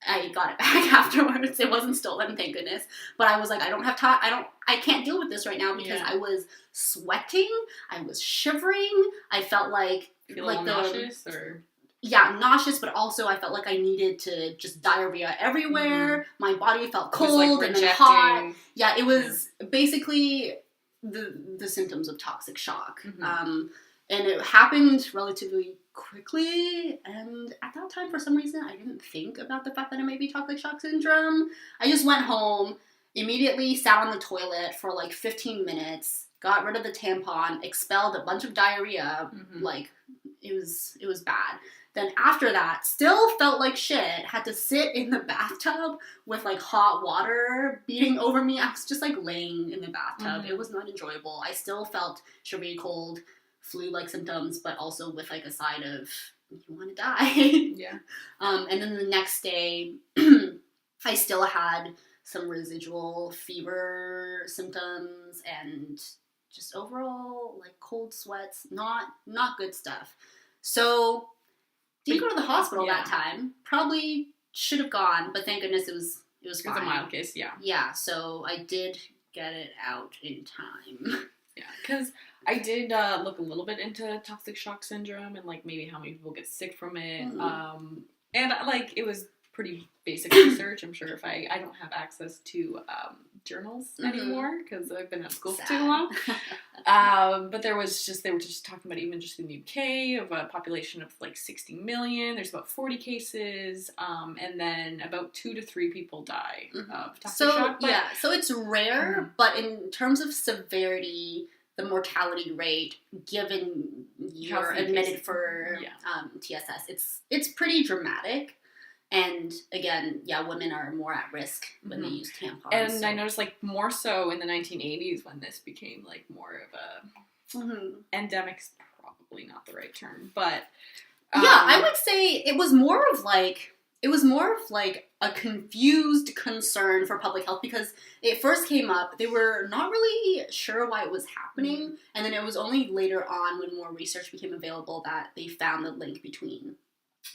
I got it back afterwards. It wasn't stolen, thank goodness. But I was like, I don't have time. I can't deal with this right now because I was sweating. I was shivering. I felt like nauseous or. Yeah, nauseous, but also I felt like I needed to just diarrhea everywhere. My body felt cold and then hot. Yeah, it was basically the symptoms of toxic shock. And it happened relatively quickly, and at that time, for some reason, I didn't think about the fact that it may be toxic shock syndrome. I just went home, immediately sat on the toilet for like 15 minutes, got rid of the tampon, expelled a bunch of diarrhea, like, it was bad. Then after that, still felt like shit, had to sit in the bathtub with, like, hot water beating over me. I was just, like, laying in the bathtub. It was not enjoyable. I still felt shivery cold, flu-like symptoms, but also with, like, a side of, you want to die. Yeah. And then the next day, I still had some residual fever symptoms and just overall, like, cold sweats, not good stuff. So, didn't go to the hospital that time. Probably should have gone, but thank goodness it was fine. It was a mild case, yeah. Yeah, so I did get it out in time. Yeah, because I did look a little bit into toxic shock syndrome and, like, maybe how many people get sick from it. And, like, it was pretty basic research. I'm sure if I don't have access to journals anymore because I've been at school for too long. But they were just talking about even just in the UK of a population of like 60 million. There's about 40 cases, and then about 2 to 3 people die of toxic shock. But, yeah, so it's rare, but in terms of severity, the mortality rate, given you're admitted for TSS. It's pretty dramatic. And again, women are more at risk when they use tampons. And I noticed, like, more so in the 1980s when this became, like, more of a endemic's probably not the right term, but I would say it was more of like a confused concern for public health because it first came up. They were not really sure why it was happening, and then it was only later on when more research became available that they found the link between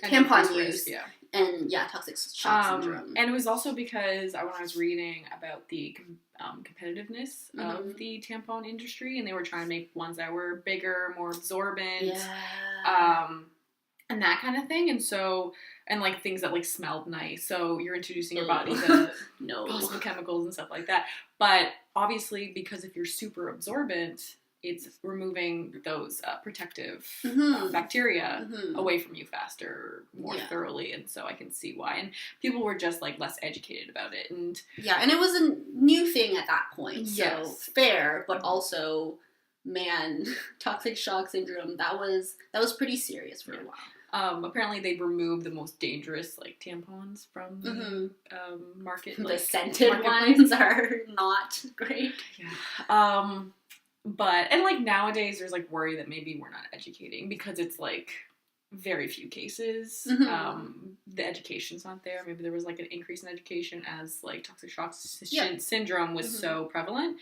tampon use and toxic shock syndrome. And it was also because when I was reading about the competitiveness of the tampon industry, and they were trying to make ones that were bigger, more absorbent, and that kind of thing. And so, and like things that like smelled nice. So you're introducing your body to possible chemicals and stuff like that. But obviously, because if you're super absorbent, it's removing those protective bacteria away from you faster, more thoroughly, and so I can see why. And people were just like less educated about it, and and it was a new thing at that point. So fair, but also, man, toxic shock syndrome. That was pretty serious for a while. Apparently, they removed the most dangerous like tampons from the market. The scented ones are not great. But, and like nowadays there's like worry that maybe we're not educating because it's like very few cases. The education's not there. Maybe there was like an increase in education as like toxic shock syndrome was so prevalent.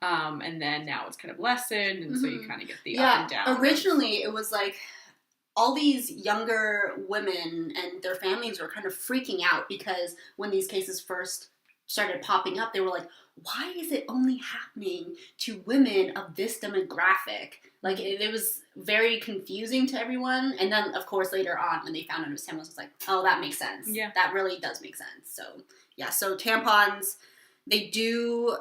And then now it's kind of lessened, and so you kind of get the up and down. Originally it was like all these younger women and their families were kind of freaking out because when these cases first started popping up, they were like, why is it only happening to women of this demographic? Like, it was very confusing to everyone. And then, of course, later on, when they found out it was tampons, it was like, oh, that makes sense. Yeah. That really does make sense. So, so tampons, they do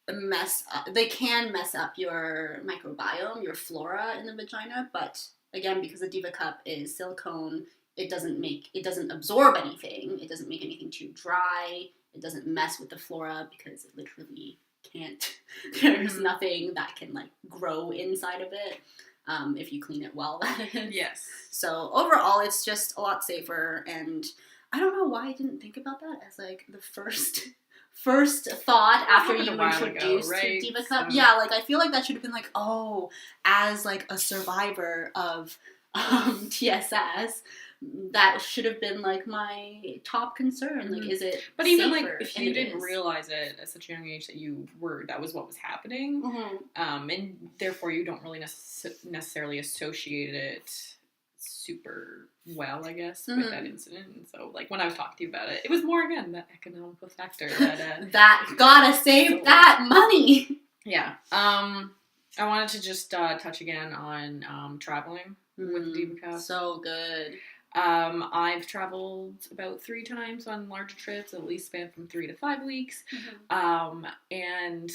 mess up. They can mess up your microbiome, your flora in the vagina. But, again, because the Diva Cup is silicone, it doesn't absorb anything. It doesn't make anything too dry. It doesn't mess with the flora because it literally can't. There's nothing that can like grow inside of it if you clean it well. Yes. So overall, it's just a lot safer, and I don't know why I didn't think about that as like the first thought after you introduced Diva Cup. Yeah, like I feel like that should have been like, oh, as like a survivor of TSS. That should have been like my top concern. Like, is it? But even like if you didn't realize it at such a young age that was what was happening, and therefore you don't really necessarily associate it super well, I guess, with that incident. And so, like when I was talking to you about it, it was more again that economical factor that that gotta save that money. Yeah. I wanted to just touch again on traveling with Diva Cup. So good. I've traveled about 3 times on larger trips, at least span from 3 to 5 weeks. And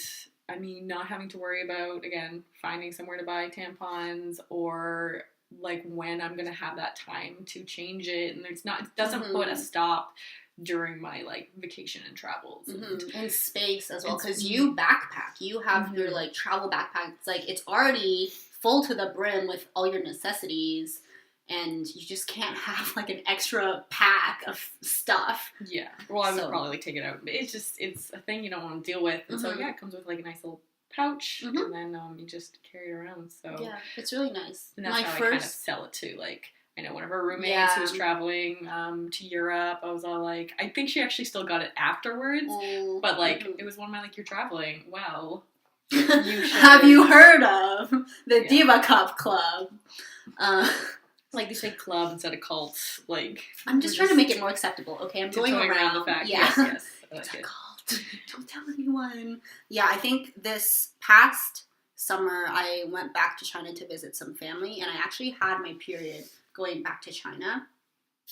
I mean, not having to worry about, again, finding somewhere to buy tampons or like when I'm going to have that time to change it. And it doesn't put a stop during my like vacation and travels. And space as well. Cause you backpack, you have your like travel backpack. It's like, it's already full to the brim with all your necessities. And you just can't have, like, an extra pack of stuff. Yeah. Well, I would probably, like, take it out. But it's a thing you don't want to deal with. And so, it comes with, like, a nice little pouch. And then you just carry it around. So yeah, it's really nice. And that's how I kind of sell it, too. Like, I know one of our roommates who was traveling to Europe. I was all like, I think she actually still got it afterwards. But, like, it was one of my, like, you're traveling. Well, you should. Have you heard of the Diva Cup Club? Like, they say club instead of cult. Like, I'm just trying to make it more acceptable, okay? I'm going around the fact. Yeah. Yes. It's a cult. Don't tell anyone. Yeah, I think this past summer, I went back to China to visit some family, and I actually had my period going back to China,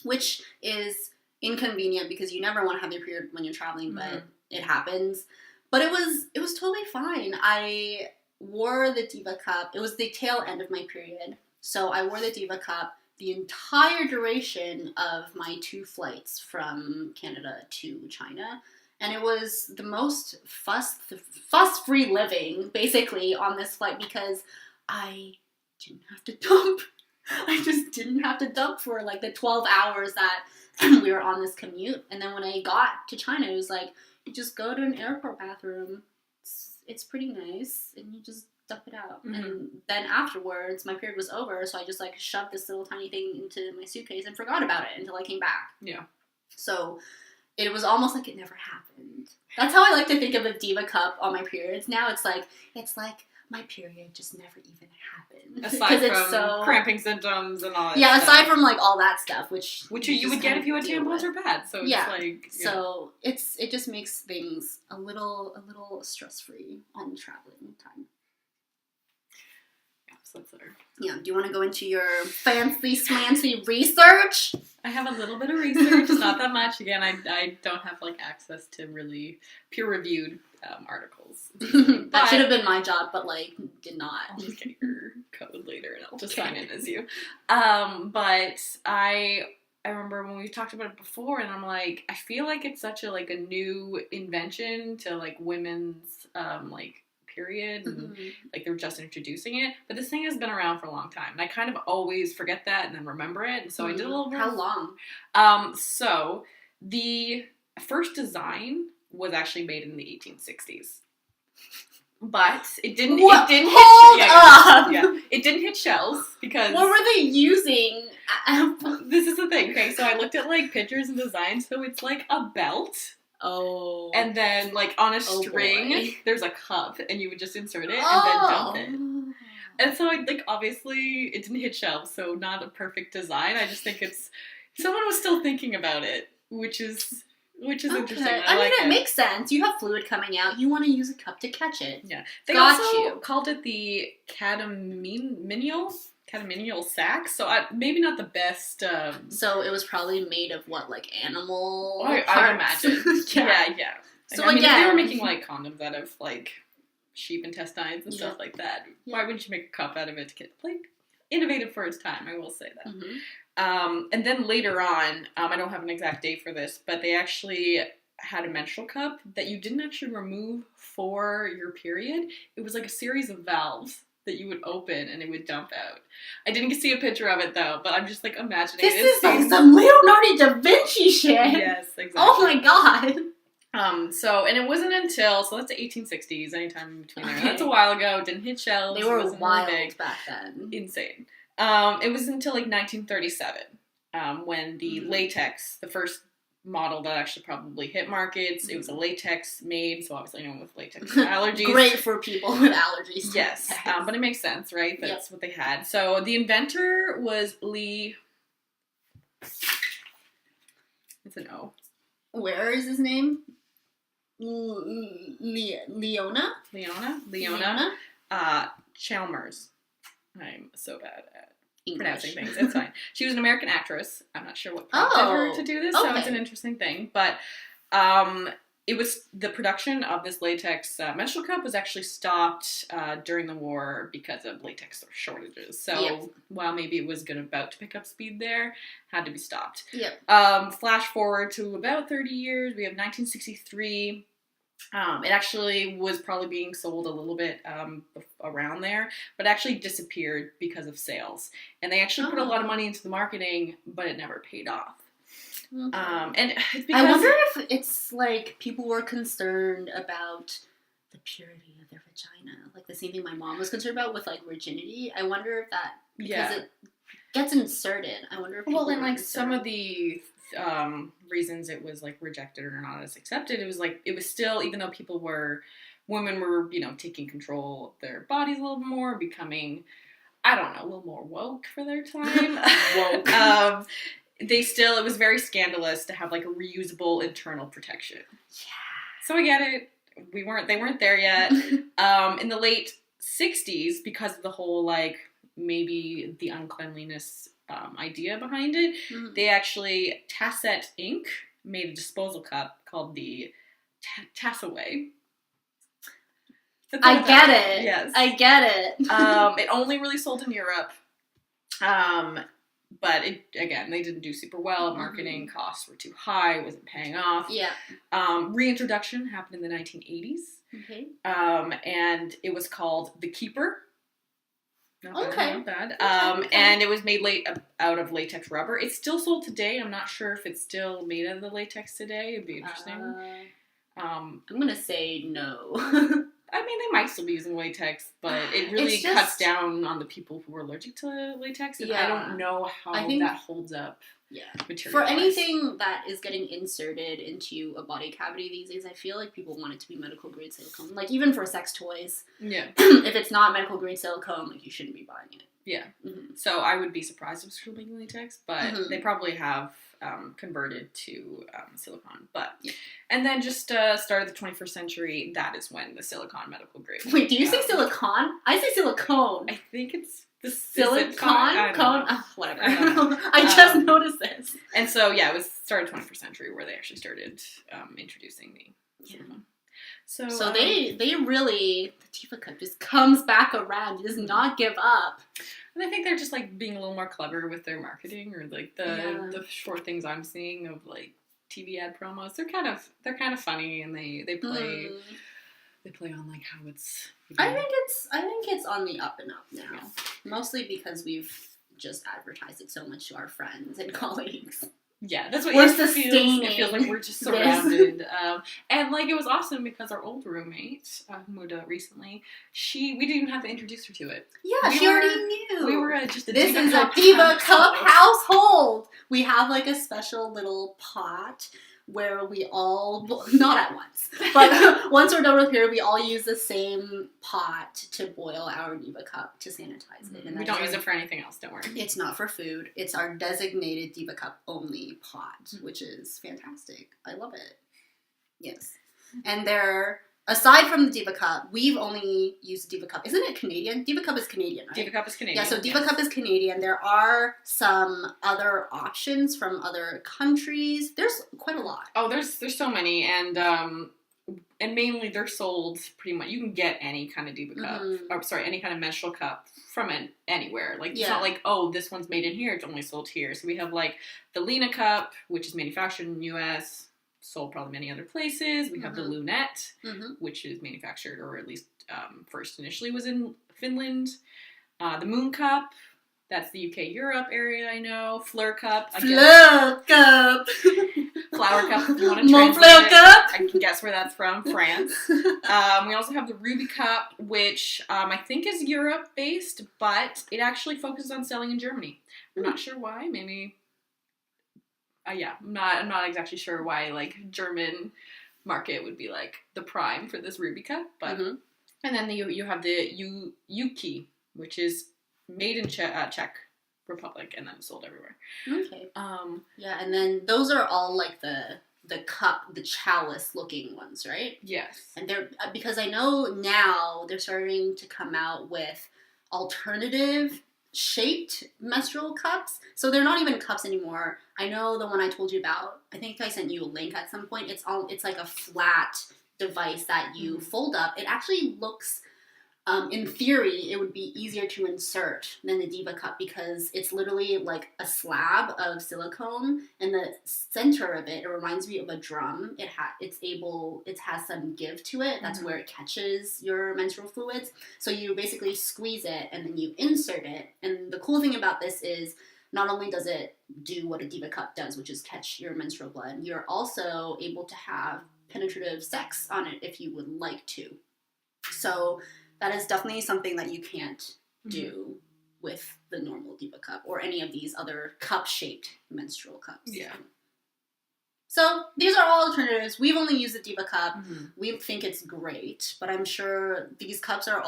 which is inconvenient because you never want to have your period when you're traveling, but it happens. But it was totally fine. I wore the Diva Cup. It was the tail end of my period. So I wore the Diva Cup the entire duration of my 2 flights from Canada to China. And it was the most fuss-free living, basically, on this flight because I didn't have to dump. I just didn't have to dump for like the 12 hours that we were on this commute. And then when I got to China, it was like, you just go to an airport bathroom. It's pretty nice. And you just dump it out. Mm-hmm. And then afterwards, my period was over. So I just like shoved this little tiny thing into my suitcase and forgot about it until I came back. Yeah. So it was almost like it never happened. That's how I like to think of a Diva cup on my periods. Now it's like my period just never even happened. Aside from cramping symptoms and all that stuff. Aside from like all that stuff, which you would get if you had tampons or pads. So it's like... Yeah. So it just makes things a little stress-free on traveling time. Yeah, so that's there. Yeah, do you want to go into your fancy smancy research? I have a little bit of research, not that much. Again, I don't have like access to really peer-reviewed articles. That should have been my job, but like did not. I'll just get your code later and I'll just sign in as you. But I remember when we talked about it before, and I'm like, I feel like it's such a like a new invention to like women's like period, and like they're just introducing it. But this thing has been around for a long time, and I kind of always forget that and then remember it. And so I did a little bit. How long? So the first design was actually made in the 1860s. But it didn't. What? It didn't Hold up. Yeah, it didn't hit shelves because. What were they using? This is the thing. Okay, so I looked at like pictures and designs. So it's like a belt. Oh. And then like on a string, there's a cup, and you would just insert it and then dump it. And so like obviously it didn't hit shelves, so not a perfect design. I just think someone was still thinking about it, which is interesting. I mean, it makes sense. You have fluid coming out. You want to use a cup to catch it. Yeah. They also called it the catamenial sack. So maybe not the best. So it was probably made of what, like animal parts? I would imagine. Yeah. So I mean, if they were making like condoms out of like sheep intestines and stuff like that, why wouldn't you make a cup out of it to get like innovative for its time? I will say that. Mm-hmm. And then later on, I don't have an exact date for this, but they actually had a menstrual cup that you didn't actually remove for your period. It was like a series of valves that you would open and it would dump out. I didn't see a picture of it though, but I'm just like imagining this is like some Leonardo da Vinci shit. Yes, exactly. Oh my god. And it wasn't until, so that's the 1860s, anytime in between there. That's a while ago, didn't hit shelves. They were wild really big. Back then. Insane. It was until like 1937 when the latex, the first model that actually probably hit markets, it was a latex made, so obviously anyone with latex allergies. Great for people with allergies. Yes, but it makes sense, right? That's what they had. So the inventor was Lee. It's an O. Where is his name? Leona? Chalmers. I'm so bad at English. Pronouncing things. It's fine. She was an American actress. I'm not sure what prompted her to do this, so it's an interesting thing. But it was the production of this latex menstrual cup was actually stopped during the war because of latex shortages. So while maybe it was about to pick up speed there, had to be stopped. Yep. Flash forward to about 30 years, we have 1963. It actually was probably being sold a little bit around there, but actually disappeared because of sales. And they actually put a lot of money into the marketing, but it never paid off. Okay. And it's because... I wonder if it's like people were concerned about the purity of their vagina. Like the same thing my mom was concerned about with like virginity. I wonder if that, because it gets inserted. I wonder if people and like some of the... reasons it was like rejected or not as accepted, it was still, even though women were, taking control of their bodies a little more, becoming, I don't know, a little more woke for their time. Woke. It was very scandalous to have like a reusable internal protection. Yeah. So I get it. They weren't there yet. In the late 60s, because of the whole like maybe the uncleanliness idea behind it, they actually, Tasset Inc. made a disposal cup called the Tassaway. I get it. Yes. I get it. It only really sold in Europe. But they didn't do super well. Marketing costs were too high. It wasn't paying off. Yeah. Reintroduction happened in the 1980s. Okay. And it was called The Keeper. Not bad. And it was made out of latex rubber. It's still sold today. I'm not sure if it's still made out of the latex today. It'd be interesting. I'm gonna say no. I mean, they might still be using latex, but it really cuts down on the people who are allergic to latex, and I don't know how that holds up. Yeah. For anything that is getting inserted into a body cavity these days, I feel like people want it to be medical grade silicone. Like, even for sex toys. Yeah. If it's not medical grade silicone, like, you shouldn't be buying it. Yeah. Mm-hmm. So I would be surprised if it's still making latex, but they probably have converted to silicone. But and then just start of the 21st century, that is when the silicone medical grade. Wait, do you say silicone? I say silicone. I think it's the silicone cone. Whatever. I just noticed this. And so it was start of 21st century where they actually started introducing the silicone. So they really, the Diva cup just comes back around. It does not give up. And I think they're just like being a little more clever with their marketing, or like the short things I'm seeing of like TV ad promos. They're kind of funny, and they play on like how it's. I think it's on the up and up now. Mostly because we've just advertised it so much to our friends and colleagues. Yeah, that's what we're sustaining. It feels like we're just surrounded. And like it was awesome because our old roommate, who moved out recently, we didn't even have to introduce her to it. Yeah, she already knew. We were just This is a Diva Cup household. We have like a special little pot where we all, not at once, but once we're done with here, we all use the same pot to boil our Diva Cup to sanitize it. And we don't use it for anything else, don't worry. It's not for food. It's our designated Diva Cup only pot, which is fantastic. I love it. Yes. And aside from the Diva Cup, we've only used Diva Cup. Isn't it Canadian? Diva Cup is Canadian, right? Diva Cup is Canadian. Yeah, so Diva Cup is Canadian. There are some other options from other countries. There's quite a lot. Oh, there's so many, and mainly they're sold pretty much. You can get any kind of Diva Cup, any kind of menstrual cup from anywhere. Like it's not like, oh, this one's made in here. It's only sold here. So we have like the Lena Cup, which is manufactured in the U.S. Sold probably many other places. We have the Lunette, which is manufactured, or at least first initially was in Finland. The Moon Cup, that's the UK, Europe area, I know. Fleur Cup. Fleur Cup. Flower Cup, if you want to translate it. I can guess where that's from, France. We also have the Ruby Cup, which I think is Europe-based, but it actually focuses on selling in Germany. I'm not sure why, maybe... I'm not exactly sure why like German market would be like the prime for this Ruby Cup, but and then you have the Yuki, which is made in Czech Republic and then sold everywhere. Okay. And then those are all like the cup, the chalice looking ones, right? Yes. And they're because I know now they're starting to come out with alternative shaped menstrual cups. So they're not even cups anymore. I know the one I told you about. I think I sent you a link at some point. It's like a flat device that you fold up. It actually looks, in theory, it would be easier to insert than the Diva Cup because it's literally like a slab of silicone. In the center of it, it reminds me of a drum. It has some give to it. That's where it catches your menstrual fluids. So you basically squeeze it and then you insert it. And the cool thing about this is not only does it do what a Diva Cup does, which is catch your menstrual blood, you're also able to have penetrative sex on it if you would like to. So that is definitely something that you can't do with the normal Diva Cup or any of these other cup-shaped menstrual cups. Yeah. So these are all alternatives. We've only used the Diva Cup. We think it's great, but I'm sure these cups are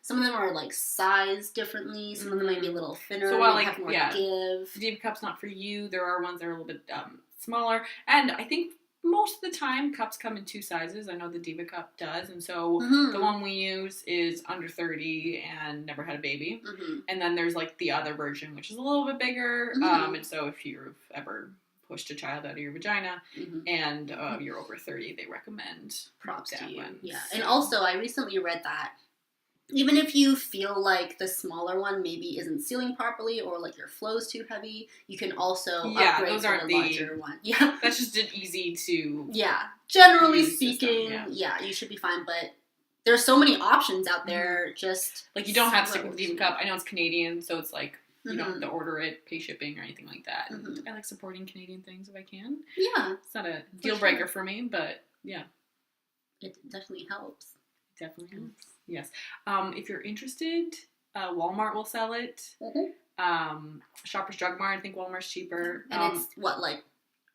some of them are like sized differently. Some of them might be a little thinner. So have more give. The Diva Cup's not for you. There are ones that are a little bit smaller. And I think most of the time cups come in two sizes. I know the Diva Cup does. And so the one we use is under 30 and never had a baby. And then there's like the other version, which is a little bit bigger. And so if you've ever pushed a child out of your vagina and you're over 30, they recommend props to you. One. Yeah. And also I recently read that even if you feel like the smaller one maybe isn't sealing properly or like your flow's too heavy, you can also upgrade to the larger one. Yeah. That's just an easy to generally speaking, system, you should be fine, but there's so many options out there. Just like you don't have to stick with the Diva cup. I know it's Canadian, so it's like you don't have to order it, pay shipping or anything like that. And I like supporting Canadian things if I can. Yeah, it's not a deal breaker for me, but yeah, it definitely helps. It definitely helps. Yes. If you're interested, Walmart will sell it. Shoppers Drug Mart. I think Walmart's cheaper. And it's what, like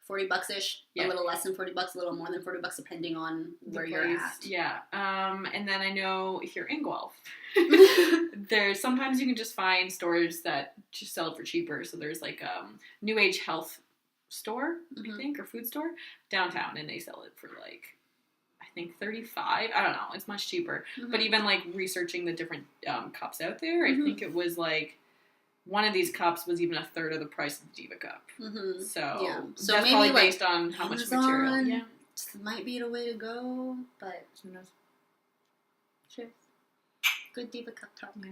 $40-ish? Yeah. A little less than $40, a little more than $40, depending on where you're at. Yeah. And then I know if you're in Guelph, there's sometimes you can just find stores that just sell it for cheaper. So there's like New Age Health store, I think, or food store downtown, and they sell it for like I think $35. I don't know. It's much cheaper. But even like researching the different cups out there, I think it was like one of these cups was even a third of the price of the Diva cup. So that's maybe probably like based on how much material. Yeah, might be the way to go, but who knows? Cheers. Good Diva cup talk. Yeah.